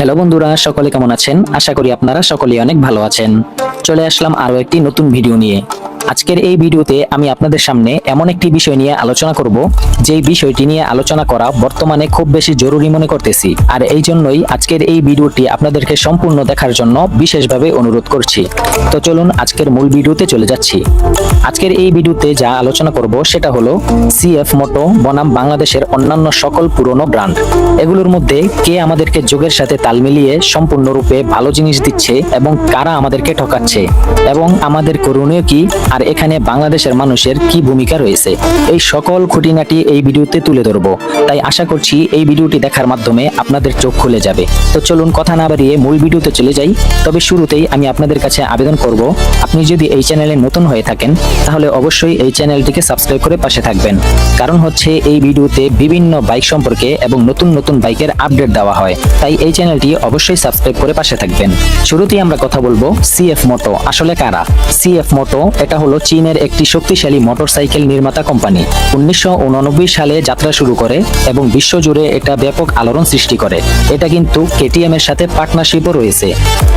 Hello বন্ধুরা, সকলে কেমন আছেন? আশা করি আপনারা সকলেই অনেক ভালো আছেন। চলে আসলাম আরো একটি নতুন ভিডিও নিয়ে। আজকের এই ভিডিওতে আমি আপনাদের সামনে এমন একটি বিষয় নিয়ে আলোচনা করব, যেই বিষয়টি নিয়ে আলোচনা করা বর্তমানে খুব বেশি জরুরি মনে করতেছি। আর এই জন্যই আজকের এই ভিডিওটি আপনাদেরকে সম্পূর্ণ দেখার জন্য বিশেষভাবে অনুরোধ করছি। তো চলুন আজকের মূল ভিডিওতে চলে যাচ্ছি। আজকের এই ভিডিওতে যা আলোচনা করব সেটা হলো সিএফ মোটো বনাম বাংলাদেশের অন্যান্য সকল পুরনো ব্র্যান্ড। এগুলোর মধ্যে কে আমাদেরকে যুগের সাথে তাল মিলিয়ে সম্পূর্ণরূপে ভালো জিনিস দিচ্ছে এবং কারা আমাদেরকে ঠকাচ্ছে, এবং আমাদের করণীয় কি, আর এখানে বাংলাদেশের মানুষের কি ভূমিকা রয়েছে, এই সকল খুঁটিনাটি এই ভিডিওতে তুলে ধরব। তাই আশা করছি এই ভিডিওটি দেখার মাধ্যমে আপনাদের চোখ খুলে যাবে। তো চলুন কথা না বাড়িয়ে মূল ভিডিওতে চলে যাই। তবে শুরুতেই আমি আপনাদের কাছে আবেদন করব, আপনি যদি এই চ্যানেলে নতুন হয়ে থাকেন তাহলে অবশ্যই এই চ্যানেলটিকে সাবস্ক্রাইব করে পাশে থাকবেন। কারণ হচ্ছে এই ভিডিওতে বিভিন্ন বাইক সম্পর্কে এবং নতুন নতুন বাইকের আপডেট দেওয়া হয়, তাই এই চ্যানেলটি অবশ্যই সাবস্ক্রাইব করে পাশে থাকবেন। শুরুতেই আমরা কথা বলবো সিএফ মোটো আসলে কারা। সিএফ মোটো এটা হলো চীনের একটি শক্তিশালী মোটরসাইকেল নির্মাতা কোম্পানি। 1989 সালে যাত্রা শুরু করে এবং বিশ্বজুড়ে এটা ব্যাপক আলোড়ন সৃষ্টি করে। এটা কিন্তু কেটিএম এর সাথে পার্টনারশিপও রয়েছে।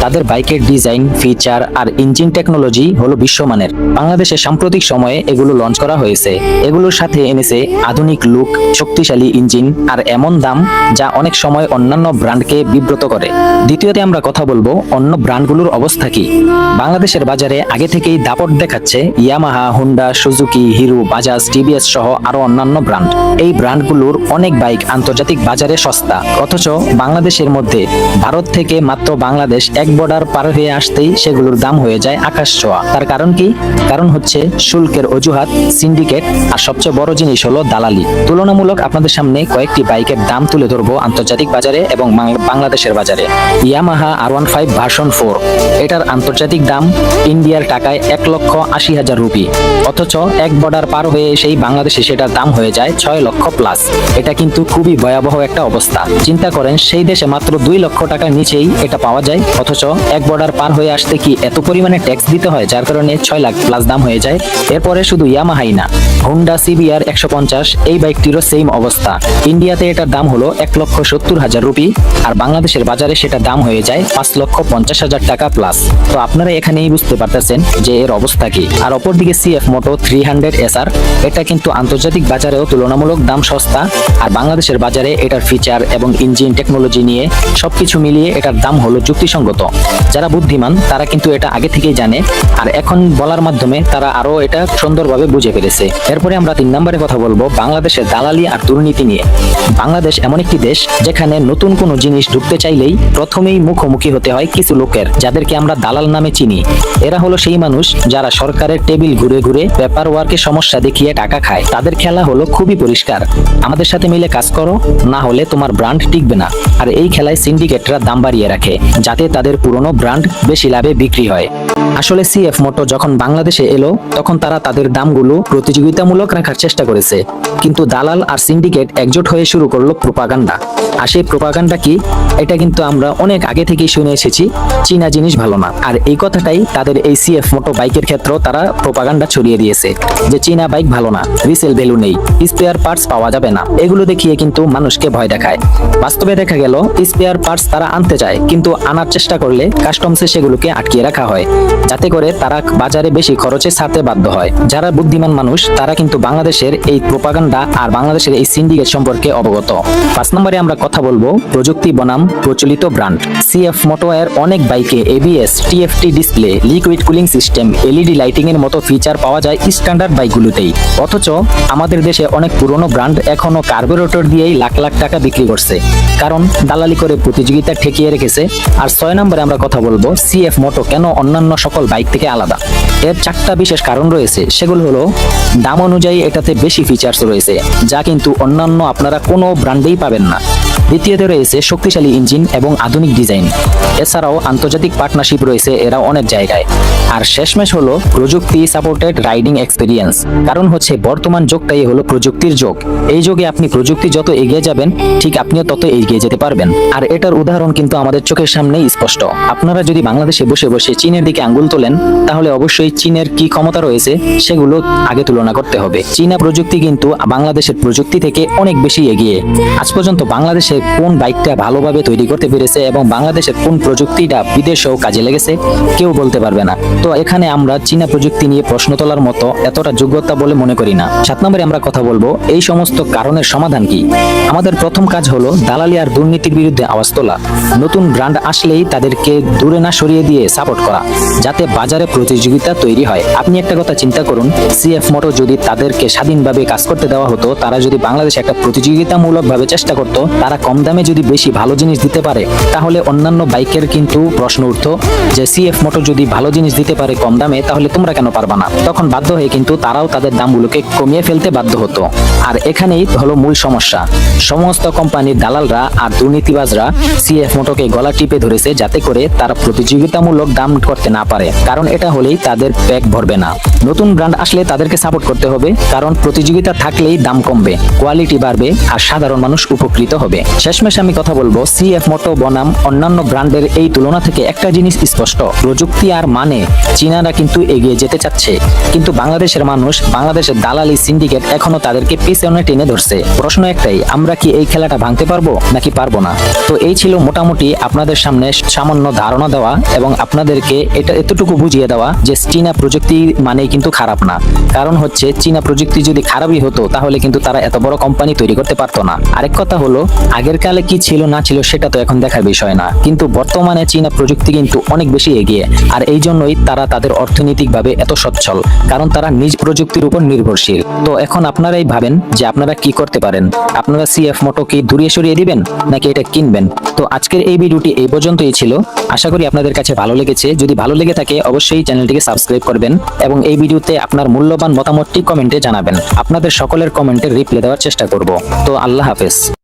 তাদের বাইকের ডিজাইন, ফিচার আর ইঞ্জিন টেকনোলজি হলো বিশ্বমানের। বাংলাদেশে সাম্প্রতিক সময়ে এগুলো লঞ্চ করা হয়েছে। এগুলোর সাথে এনেছে আধুনিক লুক, শক্তিশালী ইঞ্জিন আর এমন দাম যা অনেক সময় অন্যান্য ব্র্যান্ডকে বিব্রত করে। দ্বিতীয়তে আমরা কথা বলবো অন্য ব্র্যান্ডগুলোর অবস্থা কি। বাংলাদেশের বাজারে আগে থেকেই দাপট দেখাচ্ছে Yamaha, Honda, Suzuki, hero, Bajaj, TVS সহ আরো অন্যান্য ব্র্যান্ড। এই ব্র্যান্ডগুলোর অনেক বাইক আন্তর্জাতিক বাজারে সস্তা, অথচ বাংলাদেশের মধ্যে ভারত থেকে মাত্র বাংলাদেশ এক বর্ডার পার হয়ে আসতেই সেগুলোর দাম হয়ে যায় আকাশ ছোঁয়া। তার কারণ কি? কারণ হচ্ছে শুল্কের অজুহাত, সিন্ডিকেট আর সবচেয়ে বড় জিনিস হলো দালালি। তুলনামূলক আপনাদের সামনে কয়েকটি বাইকের দাম তুলে ধরবো আন্তর্জাতিক বাজারে এবং বাংলাদেশের বাজারে। ইয়ামাহা R15 ভার্সন 4, এটার আন্তর্জাতিক দাম ইন্ডিয়ার টাকায় 1,80,000 রুপি, অথচ এক বর্ডার পার হয়ে সেই বাংলাদেশে সেটার দাম হয়ে যায় 6 লক্ষ প্লাস। এটা কিন্তু খুবই ভয়াবহ একটা অবস্থা। চিন্তা করেন, সেই দেশে মাত্র 2 লক্ষ টাকার নিচেই এটা পাওয়া যায়, অথচ এক বর্ডার পার হয়ে আসতে কি এত পরিমাণে ট্যাক্স দিতে হয়, যার কারণে 6 লাখ প্লাস দাম হয়ে যায়। এরপরে শুধু ইয়ামাহাই না, হুন্ডা CBR 150 এই বাইকটিরও সেম অবস্থা। ইন্ডিয়াতে এটার দাম হলো 1,70,000 রুপি, আর বাংলাদেশের বাজারে সেটা দাম হয়ে যায় 5,50,000 টাকা প্লাস। তো আপনারা এখানেই বুঝতে পারতেছেন যে এর অবস্থা কি। আর অপরদিকে সিএফ মোটো 300 SR, এটা কিন্তু আন্তর্জাতিক বাজারেও তুলনামূলক দাম সস্তা, আর বাংলাদেশের বাজারে এটার ফিচার এবং ইঞ্জিন টেকনোলজি নিয়ে সবকিছু মিলিয়ে এটার দাম হলো যুক্তিসঙ্গত। যারা বুদ্ধিমান তারা কিন্তু এটা আগে থেকেই জানে, আর এখন বলার মাধ্যমে তারা আরো এটা সুন্দরভাবে বুঝে ফেলেছে। এরপরে আমরা 3 নম্বরে কথা বলবো বাংলাদেশের দালালি আর দুর্নীতি নিয়ে। বাংলাদেশ এমন একটি দেশ যেখানে নতুন কোনো জিনিস ঢুকতে চাইলেই প্রথমেই মুখোমুখি হতে হয় কিছু লোকের, যাদেরকে আমরা দালাল নামে চিনি। এরা হলো সেই মানুষ যারা সরকারের টেবিল ঘুরে ঘুরে পেপার ওয়ার্কে সমস্যা দেখিয়ে টাকা খায়। তাদের খেলা হলো খুবই পরিষ্কার, আমাদের সাথে মিলে কাজ করো, না হলে তোমার ব্র্যান্ড টিকবে না। আর এই খেলায় সিন্ডিকেটরা দাম বাড়িয়ে রাখে যাতে তাদের পুরনো ব্র্যান্ড বেশি লাভে বিক্রি হয়। আসলে সিএফ মোটো যখন বাংলাদেশে এলো তখন তারা তাদের দামগুলো প্রতিযোগিতামূলক রাখার চেষ্টা করেছে, কিন্তু দালাল আর সিন্ডিকেট একজোট হয়ে শুরু করলো প্রোপাগান্ডা। আর সেই প্রোপাগান্ডা কি? এটা কিন্তু আমরা অনেক আগে থেকেই শুনে এসেছি, চীনা জিনিস ভালো না। আর এই কথাটাই তাদের এই সিএফ মোটো বাইকের ক্ষেত্রেও তারা প্রোপাগান্ডা ছড়িয়ে দিয়েছে যে চীনা বাইক ভালো না, রিসেল ভ্যালু নেই, স্পেয়ার পার্টস পাওয়া যাবে না। এগুলো দেখিয়ে কিন্তু মানুষকে ভয় দেখায়। বাস্তবে দেখা গেল স্পেয়ার পার্টস তারা আনতে চায়, কিন্তু আনার চেষ্টা করলে কাস্টমসে সেগুলোকে আটকিয়ে রাখা হয়, যাতে করে তারা বাজারে বেশি খরচে ছাড়তে বাধ্য হয়। যারা বুদ্ধিমান মানুষ তারা কিন্তু বাংলাদেশের এই প্রোপাগান্ডা আর বাংলাদেশের এই সিন্ডিকেট সম্পর্কে অবগত। 5 নম্বরে আমরা কথা বলবো প্রযুক্তি বনাম প্রচলিত ব্র্যান্ড। সিএফ মোটো এর অনেক বাইকে ABS, TFT display, liquid cooling system, LED lighting এর মতো ফিচার পাওয়া যায় স্ট্যান্ডার্ড বাইকগুলোতেই, অথচ আমাদের দেশে অনেক পুরনো ব্র্যান্ড এখনো কার্বোরেটর দিয়েই লাখ লাখ টাকা বিক্রি করছে, কারণ দালালি করে প্রতিযোগিতা ঠেকিয়ে রেখেছে। আর 6 নম্বরে আমরা কথা বলবো সিএফ মোটো কেন অন্যান্য সকল বাইক থেকে আলাদা। এর 4টা বিশেষ কারণ রয়েছে। সেগুলো হলো, দাম অনুযায়ী এটাতে বেশি ফিচার্স রয়েছে যা কিন্তু অন্যান্য আপনারা কোনো ব্র্যান্ডেই পাবেন না। দ্বিতীয়তে রয়েছে শক্তিশালী ইঞ্জিন এবং আধুনিক ডিজাইন, এছাড়াও আন্তর্জাতিক পার্টনারশিপ রয়েছে এরা অনেক জায়গায়। আর শেষমেশ হলো প্রযুক্তি সাপোর্টেড রাইডিং এক্সপিরিয়েন্স, কারণ হচ্ছে বর্তমান যুগটাই হলো প্রযুক্তির যুগ। এই যুগে আপনি প্রযুক্তি যত এগিয়ে যাবেন ঠিক আপনিও তত এগিয়ে যেতে পারবেন। আর এটার উদাহরণ কিন্তু আমাদের চোখের সামনেই স্পষ্ট। আপনারা যদি বাংলাদেশে বসে বসে চীনের দিকে আঙ্গুল তোলেন তাহলে অবশ্যই চীনের কি ক্ষমতা রয়েছে সেগুলো আগে তুলনা করতে হবে। চীনা প্রযুক্তি কিন্তু বাংলাদেশের প্রযুক্তি থেকে অনেক বেশি এগিয়ে। আজ পর্যন্ত বাংলাদেশে বাংলাদেশে কোন বাইকটা ভালোভাবে তৈরি করতে পেরেছে এবং বাংলাদেশের কোন প্রযুক্তিটা বিদেশেও কাজে লেগেছে কেউ বলতে পারবে না। তো এখানে আমরা চীনা প্রযুক্তি নিয়ে প্রশ্ন তোলার মতো এতটা যোগ্যতা বলে মনে করি না। 7 নম্বরে আমরা কথা বলবো এই সমস্ত কারণের সমাধান কি। আমাদের প্রথম কাজ হলো দালালি আর দুর্নীতির বিরুদ্ধে আওয়াজ তোলা। নতুন ব্র্যান্ড আসলেই তাদেরকে দূরে না সরিয়ে দিয়ে সাপোর্ট করা, যাতে বাজারে প্রতিযোগিতা তৈরি হয়। আপনি একটা কথা চিন্তা করুন, সিএফ মোটর যদি তাদেরকে স্বাধীনভাবে কাজ করতে দেওয়া হতো, তারা যদি বাংলাদেশে একটা প্রতিযোগিতামূলকভাবে চেষ্টা করতো, তারা কম দামে যদি বেশি ভালো জিনিস দিতে পারে, তাহলে অন্যান্য বাইকের কিন্তু প্রশ্ন উঠতো যে সিএফ মোটর যদি ভালো জিনিস দিতে পারে কম দামে, তাহলে তোমরা কেন পারবা না। তখন বাধ্য হয়ে কিন্তু তারাও তাদের দামগুলোকে কমিয়ে ফেলতে বাধ্য হতো। আর এখানেই হলো মূল সমস্যা। সমস্ত কোম্পানির দালালরা আর দুর্নীতিবাজরা সিএফ মোটরকে গলা টিপে ধরেছে, যাতে করে তারা প্রতিযোগিতামূলক দাম করতে না পারে, কারণ এটা হলেই তাদের পেট ভরবে না। নতুন ব্র্যান্ড আসলে তাদেরকে সাপোর্ট করতে হবে, কারণ প্রতিযোগিতা থাকলেই দাম কমবে, কোয়ালিটি বাড়বে আর সাধারণ মানুষ উপকৃত হবে। শেষমেশ আমি কথা বলবো, সিএফ মোটর বনাম অন্যান্য ব্র্যান্ডের এই তুলনা থেকে একটা জিনিস স্পষ্ট, প্রযুক্তি আর মানে চীনারা কিন্তু এগিয়ে যেতে চাচ্ছে, কিন্তু বাংলাদেশের মানুষ, বাংলাদেশের দালালি সিন্ডিকেট এখনো তাদেরকে পিছনে টেনে ধরছে। প্রশ্ন একটাই, আমরা কি এই খেলাটা ভাঙতে পারবো নাকি পারবো না? তো এই ছিল মোটামুটি আপনাদের সামনে সামান্য ধারণা দেওয়া এবং আপনাদেরকে এটা এতটুকু বুঝিয়ে দেওয়া যে চীনা প্রযুক্তি মানে কিন্তু খারাপ না। কারণ হচ্ছে চীনা প্রযুক্তি যদি খারাপই হতো, তাহলে কিন্তু তারা এত বড় কোম্পানি তৈরি করতে পারতো না। আরেক কথা হলো, আগের কালে কি ছিল না ছিল সেটা তো এখন দেখার বিষয় না, কিন্তু বর্তমানে চীনা প্রযুক্তি কিন্তু অনেক বেশি এগিয়ে, আর এই জন্যই তারা তাদের অর্থনৈতিকভাবে এত সচ্ছল, কারণ তারা নিজ প্রযুক্তির উপর নির্ভরশীল। তো এখন আপনারাই ভাবেন যে আপনারা কি করতে পারেন। আপনারা সিএফ মোটর কি দূরে সরিয়ে দিবেন নাকি এটা কিনবেন? তো আজকের এই ভিডিওটি এই পর্যন্তই ছিল। আশা করি আপনাদের কাছে ভালো লেগেছে। যদি ভালো লেগে থাকে অবশ্যই চ্যানেলটিকে সাবস্ক্রাইব করবেন এবং এই ভিডিওতে আপনার মূল্যবান মতামতটি কমেন্টে জানাবেন। আপনাদের সকলের কমেন্টের রিপ্লাই দেওয়ার চেষ্টা করব। তো আল্লাহ হাফেজ।